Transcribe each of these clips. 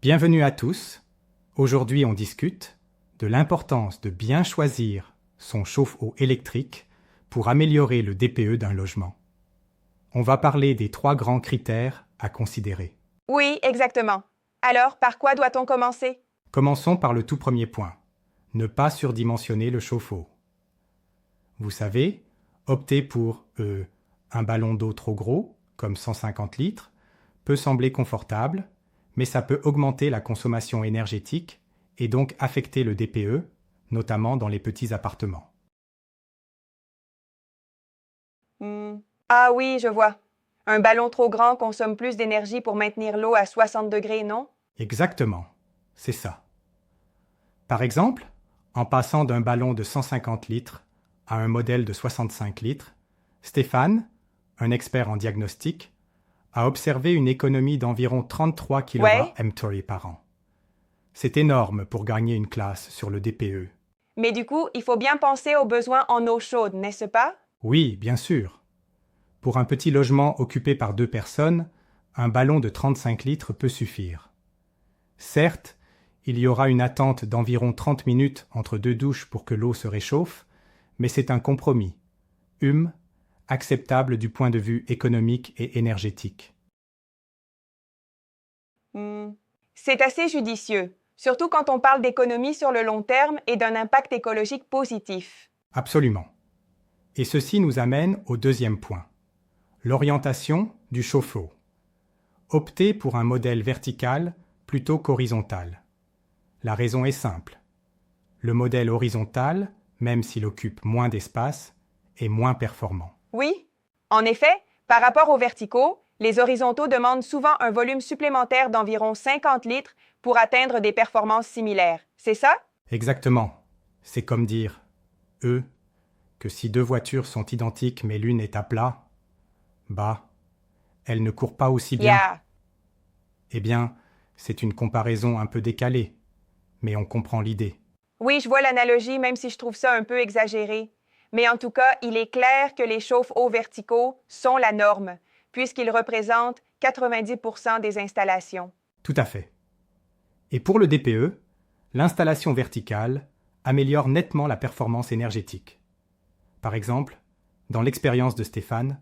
Bienvenue à tous. Aujourd'hui, on discute de l'importance de bien choisir son chauffe-eau électrique pour améliorer le DPE d'un logement. On va parler des 3 grands critères à considérer. Oui, exactement. Alors, par quoi doit-on commencer? Commençons par le tout premier point. Ne pas surdimensionner le chauffe-eau. Vous savez, opter pour un ballon d'eau trop gros, comme 150 litres, peut sembler confortable, mais ça peut augmenter la consommation énergétique et donc affecter le DPE, notamment dans les petits appartements. Ah oui, je vois. Un ballon trop grand consomme plus d'énergie pour maintenir l'eau à 60 degrés, non? Exactement, c'est ça. Par exemple, en passant d'un ballon de 150 litres à un modèle de 65 litres, Stéphane, un expert en diagnostic, a observé une économie d'environ 33 Ouais, kWh par an. C'est énorme pour gagner une classe sur le DPE. mais du coup, il faut bien penser aux besoins en eau chaude, n'est-ce pas? Oui, bien sûr. Pour un petit logement occupé par 2 personnes, un ballon de 35 litres peut suffire. Certes, il y aura une attente d'environ 30 minutes entre 2 douches pour que l'eau se réchauffe, mais c'est un compromis, acceptable du point de vue économique et énergétique. C'est assez judicieux, surtout quand on parle d'économie sur le long terme et d'un impact écologique positif. Absolument. Et ceci nous amène au deuxième point. L'orientation du chauffe-eau. Optez pour un modèle vertical plutôt qu'horizontal. La raison est simple. Le modèle horizontal, même s'il occupe moins d'espace, est moins performant. Oui, en effet, par rapport aux verticaux, les horizontaux demandent souvent un volume supplémentaire d'environ 50 litres pour atteindre des performances similaires. C'est ça? Exactement. C'est comme dire, que si 2 voitures sont identiques mais l'une est à plat, elles ne courent pas aussi bien. Yeah. Eh bien, c'est une comparaison un peu décalée, mais on comprend l'idée. Oui, je vois l'analogie, même si je trouve ça un peu exagéré. Mais en tout cas, il est clair que les chauffe-eau verticaux sont la norme, puisqu'ils représentent 90% des installations. Tout à fait. Et pour le DPE, l'installation verticale améliore nettement la performance énergétique. Par exemple, dans l'expérience de Stéphane,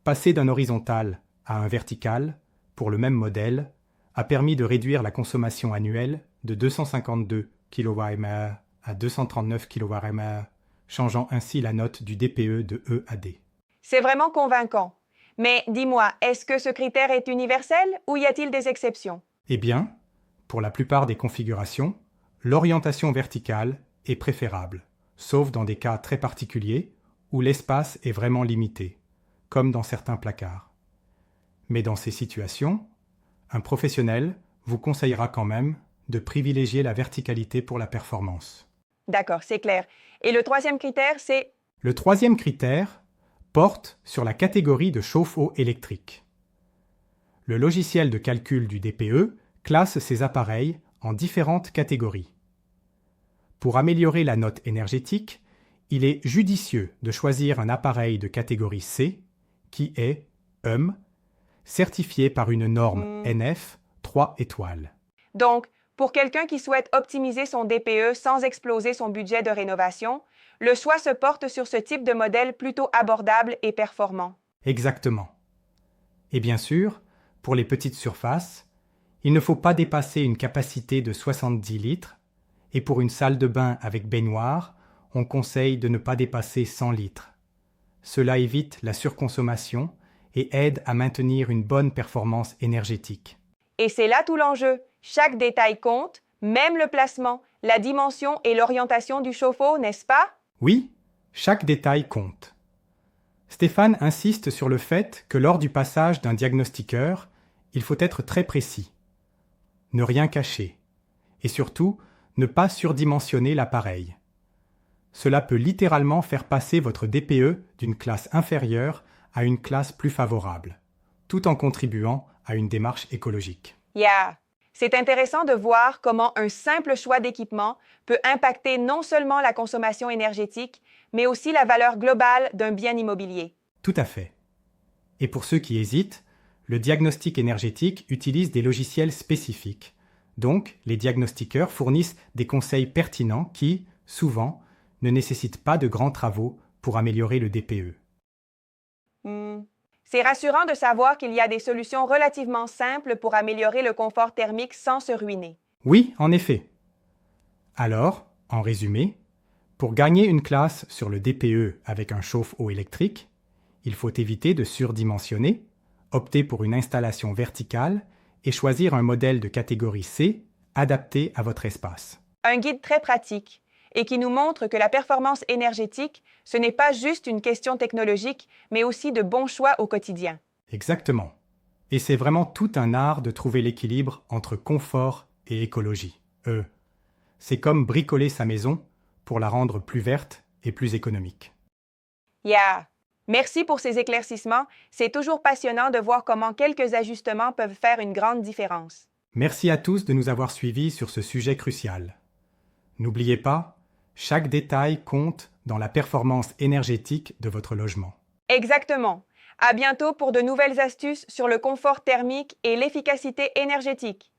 passer d'un horizontal à un vertical, pour le même modèle, a permis de réduire la consommation annuelle de 252 kWh à 239 kWh, changeant ainsi la note du DPE de E à D. C'est vraiment convaincant. Mais dis-moi, est-ce que ce critère est universel ou y a-t-il des exceptions? Eh bien, pour la plupart des configurations, l'orientation verticale est préférable, sauf dans des cas très particuliers où l'espace est vraiment limité, comme dans certains placards. Mais dans ces situations, un professionnel vous conseillera quand même de privilégier la verticalité pour la performance. D'accord, c'est clair. Et le troisième critère, c'est... Le troisième critère porte sur la catégorie de chauffe-eau électrique. Le logiciel de calcul du DPE classe ces appareils en différentes catégories. Pour améliorer la note énergétique, il est judicieux de choisir un appareil de catégorie C qui est certifié par une norme NF 3 étoiles. Donc, pour quelqu'un qui souhaite optimiser son DPE sans exploser son budget de rénovation, le choix se porte sur ce type de modèle plutôt abordable et performant. Exactement. Et bien sûr, pour les petites surfaces, il ne faut pas dépasser une capacité de 70 litres, et pour une salle de bain avec baignoire, on conseille de ne pas dépasser 100 litres. Cela évite la surconsommation et aide à maintenir une bonne performance énergétique. Et c'est là tout l'enjeu. Chaque détail compte, même le placement, la dimension et l'orientation du chauffe-eau, n'est-ce pas? Oui, chaque détail compte. Stéphane insiste sur le fait que lors du passage d'un diagnostiqueur, il faut être très précis, ne rien cacher, et surtout ne pas surdimensionner l'appareil. Cela peut littéralement faire passer votre DPE d'une classe inférieure à une classe plus favorable, tout en contribuant à une démarche écologique. Yeah! C'est intéressant de voir comment un simple choix d'équipement peut impacter non seulement la consommation énergétique, mais aussi la valeur globale d'un bien immobilier. Tout à fait. Et pour ceux qui hésitent, le diagnostic énergétique utilise des logiciels spécifiques, Donc, les diagnostiqueurs fournissent des conseils pertinents qui, souvent, ne nécessitent pas de grands travaux pour améliorer le DPE. C'est rassurant de savoir qu'il y a des solutions relativement simples pour améliorer le confort thermique sans se ruiner. Oui, en effet. Alors, en résumé, pour gagner une classe sur le DPE avec un chauffe-eau électrique, il faut éviter de surdimensionner, opter pour une installation verticale et choisir un modèle de catégorie C adapté à votre espace. Un guide très pratique et qui nous montre que la performance énergétique, ce n'est pas juste une question technologique, mais aussi de bons choix au quotidien. Exactement. Et c'est vraiment tout un art de trouver l'équilibre entre confort et écologie. C'est comme bricoler sa maison pour la rendre plus verte et plus économique. Merci pour ces éclaircissements. C'est toujours passionnant de voir comment quelques ajustements peuvent faire une grande différence. Merci à tous de nous avoir suivis sur ce sujet crucial. N'oubliez pas, chaque détail compte dans la performance énergétique de votre logement. Exactement. À bientôt pour de nouvelles astuces sur le confort thermique et l'efficacité énergétique.